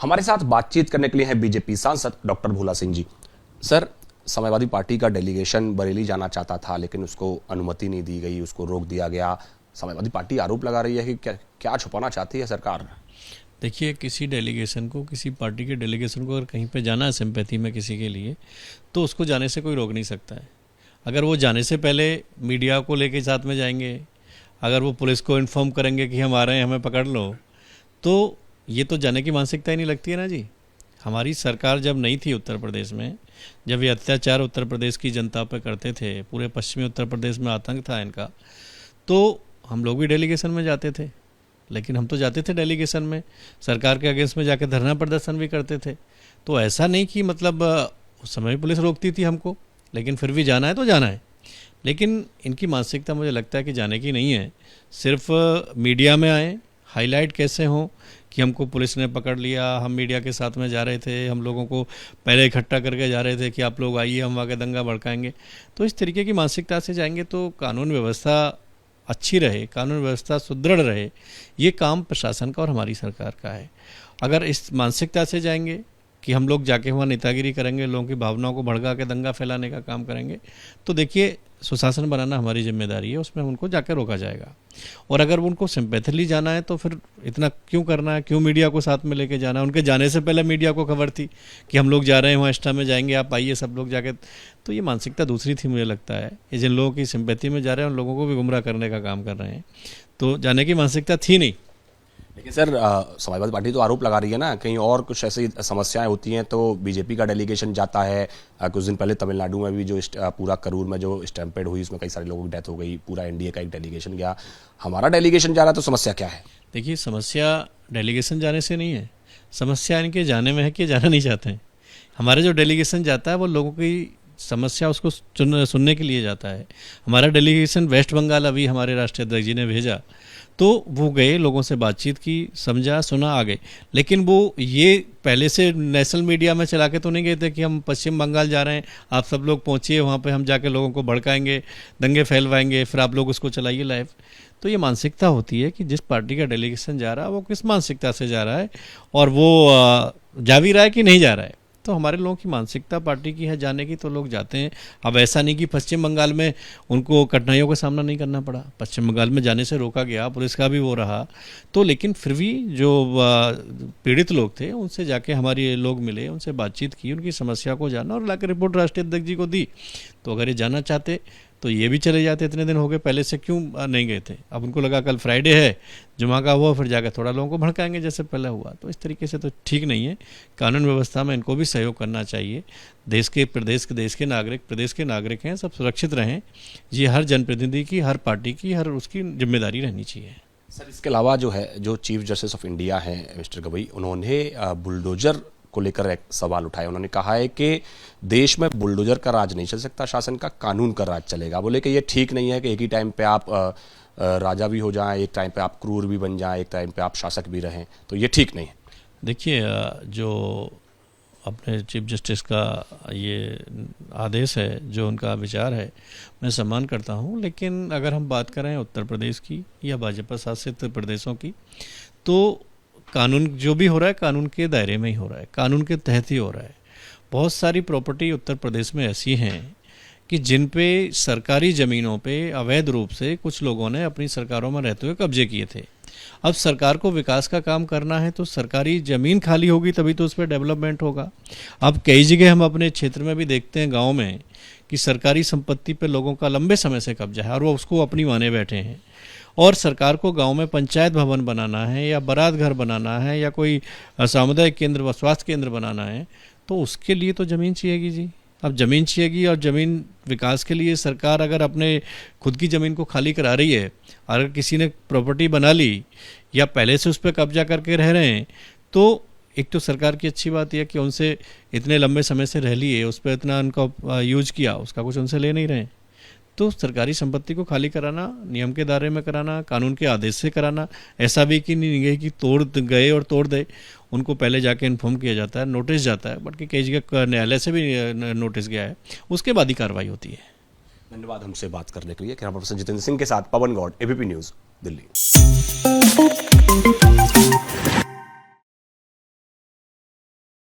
हमारे साथ बातचीत करने के लिए हैं बीजेपी सांसद doctor Bhola Singh ji. Sir, Samajwadi party का डेलीगेशन बरेली जाना चाहता था, लेकिन उसको अनुमति नहीं दी गई, उसको रोक दिया गया। समाजवादी पार्टी आरोप लगा रही है कि क्या छुपाना चाहती है सरकार। देखिए, किसी डेलीगेशन को, किसी पार्टी के डेलीगेशन को अगर कहीं पे जाना है सिंपैथी में किसी के लिए, तो उसको जाने से कोई रोक नहीं सकता है। अगर वो जाने से पहले मीडिया को लेके साथ में जाएंगे, अगर वो पुलिस को इन्फॉर्म करेंगे कि हम आ रहे हैं, हमें पकड़ लो, तो ये तो जाने की मानसिकता ही नहीं लगती है ना जी। हमारी सरकार जब नहीं थी उत्तर प्रदेश में, जब ये अत्याचार उत्तर प्रदेश की जनता पर करते थे, पूरे पश्चिमी उत्तर प्रदेश में आतंक था इनका, तो हम लोग भी डेलीगेशन में जाते थे। लेकिन हम तो जाते थे डेलीगेशन में, सरकार के अगेंस्ट में जाके धरना प्रदर्शन भी करते थे। तो ऐसा नहीं कि मतलब उस समय पुलिस रोकती थी हमको, लेकिन फिर भी जाना है तो जाना है। लेकिन इनकी मानसिकता मुझे लगता है कि जाने की नहीं है। सिर्फ मीडिया में आए, हाईलाइट कैसे हों कि हमको पुलिस ने पकड़ लिया, हम मीडिया के साथ में जा रहे थे, हम लोगों को पहले इकट्ठा करके जा रहे थे कि आप लोग आइए, हम आगे दंगा भड़काएंगे। तो इस तरीके की मानसिकता से जाएंगे तो कानून व्यवस्था अच्छी रहे, कानून व्यवस्था सुदृढ़ रहे, ये काम प्रशासन का और हमारी सरकार का है। अगर इस मानसिकता से जाएंगे कि हम लोग जाके वहाँ नेतागिरी करेंगे, लोगों की भावनाओं को भड़का के दंगा फैलाने का काम करेंगे, तो देखिए सुशासन बनाना हमारी जिम्मेदारी है, उसमें उनको जाकर रोका जाएगा। और अगर उनको सिंपैथली जाना है तो फिर इतना क्यों करना है, क्यों मीडिया को साथ में लेके जाना है। उनके जाने से पहले मीडिया को खबर थी कि हम लोग जा रहे हैं, वहाँ एक्स्ट्रा में जाएंगे, आप आइए सब लोग जाके। तो ये मानसिकता दूसरी थी मुझे लगता है। ये जिन लोगों की सिंपैथी में जा रहे हैं उन लोगों को भी गुमराह करने का काम कर रहे हैं, तो जाने की मानसिकता थी नहीं। लेकिन सर, समाजवादी पार्टी तो आरोप लगा रही है ना, कहीं और कुछ ऐसी समस्याएं होती हैं तो बीजेपी का डेलीगेशन जाता है। कुछ दिन पहले तमिलनाडु में भी जो पूरा करूर में जो स्टैम्पेड हुई, उसमें कई सारे लोगों की डेथ हो गई, पूरा एनडीए का एक डेलीगेशन गया। हमारा डेलीगेशन जा रहा है, तो समस्या क्या है? देखिए, समस्या डेलीगेशन जाने से नहीं है, समस्या इनके जाने में है कि जाना नहीं चाहते हैं। हमारे जो डेलीगेशन जाता है वो लोगों की समस्या उसको सुनने के लिए जाता है। हमारा डेलीगेशन वेस्ट बंगाल अभी हमारे राष्ट्रीय अध्यक्ष जी ने भेजा, तो वो गए, लोगों से बातचीत की, समझा, सुना, आ गए। लेकिन वो ये पहले से नेशनल मीडिया में चला के तो नहीं गए थे कि हम पश्चिम बंगाल जा रहे हैं, आप सब लोग पहुँचिए, वहाँ पे हम जाके लोगों को भड़काएंगे, दंगे फैलवाएंगे, फिर आप लोग उसको चलाइए लाइव। तो ये मानसिकता होती है कि जिस पार्टी का डेलीगेशन जा रहा है वो किस मानसिकता से जा रहा है, और वो जा भी रहा है कि नहीं जा रहा है। तो हमारे लोगों की मानसिकता पार्टी की है जाने की, तो लोग जाते हैं। अब ऐसा नहीं कि पश्चिम बंगाल में उनको कठिनाइयों का सामना नहीं करना पड़ा, पश्चिम बंगाल में जाने से रोका गया, पुलिस का भी वो रहा, तो लेकिन फिर भी जो पीड़ित लोग थे उनसे जाके हमारे लोग मिले, उनसे बातचीत की, उनकी समस्या को जाना और लाकर रिपोर्ट राष्ट्रीय अध्यक्ष जी को दी। तो अगर ये जाना चाहते तो ये भी चले जाते, इतने दिन हो गए, पहले से क्यों नहीं गए थे। अब उनको लगा कल फ्राइडे है, जुमा का हुआ, फिर जाकर थोड़ा लोगों को भड़काएंगे जैसे पहले हुआ। तो इस तरीके से तो ठीक नहीं है। कानून व्यवस्था में इनको भी सहयोग करना चाहिए। देश के नागरिक हैं, सब सुरक्षित रहें। ये हर जनप्रतिनिधि की, हर पार्टी की, हर उसकी जिम्मेदारी रहनी चाहिए। सर, इसके अलावा जो चीफ जस्टिस ऑफ इंडिया हैं मिस्टर गवई, उन्होंने बुलडोजर को लेकर एक सवाल उठाया। उन्होंने कहा है कि देश में बुलडोजर का राज नहीं चल सकता, शासन का कानून का राज चलेगा। बोले कि ये ठीक नहीं है कि एक ही टाइम पे आप राजा भी हो जाएं, एक टाइम पे आप क्रूर भी बन जाएं, एक टाइम पे आप शासक भी रहें, तो ये ठीक नहीं है। देखिए, जो अपने चीफ जस्टिस का ये आदेश है, जो उनका विचार है, मैं सम्मान करता हूँ। लेकिन अगर हम बात करें उत्तर प्रदेश की या भाजपा शासित प्रदेशों की, तो कानून जो भी हो रहा है कानून के दायरे में ही हो रहा है, कानून के तहत ही हो रहा है। बहुत सारी प्रॉपर्टी उत्तर प्रदेश में ऐसी हैं कि जिन पे सरकारी ज़मीनों पे अवैध रूप से कुछ लोगों ने अपनी सरकारों में रहते हुए कब्जे किए थे। अब सरकार को विकास का काम करना है तो सरकारी ज़मीन खाली होगी तभी तो उस पर डेवलपमेंट होगा। अब कई जगह हम अपने क्षेत्र में भी देखते हैं, गाँव में, कि सरकारी संपत्ति पे लोगों का लंबे समय से कब्जा है और वो उसको अपनी माने बैठे हैं। और सरकार को गांव में पंचायत भवन बनाना है या बारात घर बनाना है या कोई सामुदायिक केंद्र व स्वास्थ्य केंद्र बनाना है, तो उसके लिए तो ज़मीन चाहिएगी जी। अब ज़मीन चाहिएगी, और ज़मीन विकास के लिए सरकार अगर अपने खुद की ज़मीन को खाली करा रही है, अगर किसी ने प्रॉपर्टी बना ली या पहले से उस पर कब्जा करके रह रहे हैं, तो एक तो सरकार की अच्छी बात यह कि उनसे इतने लंबे समय से रह लिए, उस पर इतना उनका यूज किया, उसका कुछ उनसे ले नहीं रहे। तो सरकारी संपत्ति को खाली कराना, नियम के दायरे में कराना, कानून के आदेश से कराना, ऐसा भी कि नहीं है कि तोड़ गए और तोड़ दे। उनको पहले जाके इन्फॉर्म किया जाता है, नोटिस जाता है, बल्कि कई जगह न्यायालय से भी नोटिस गया है, उसके बाद ही कार्रवाई होती है। धन्यवाद हमसे बात करने के लिए। कैमरा पर्सन जितेंद्र सिंह के साथ पवन गौड़, एबीपी न्यूज़, दिल्ली।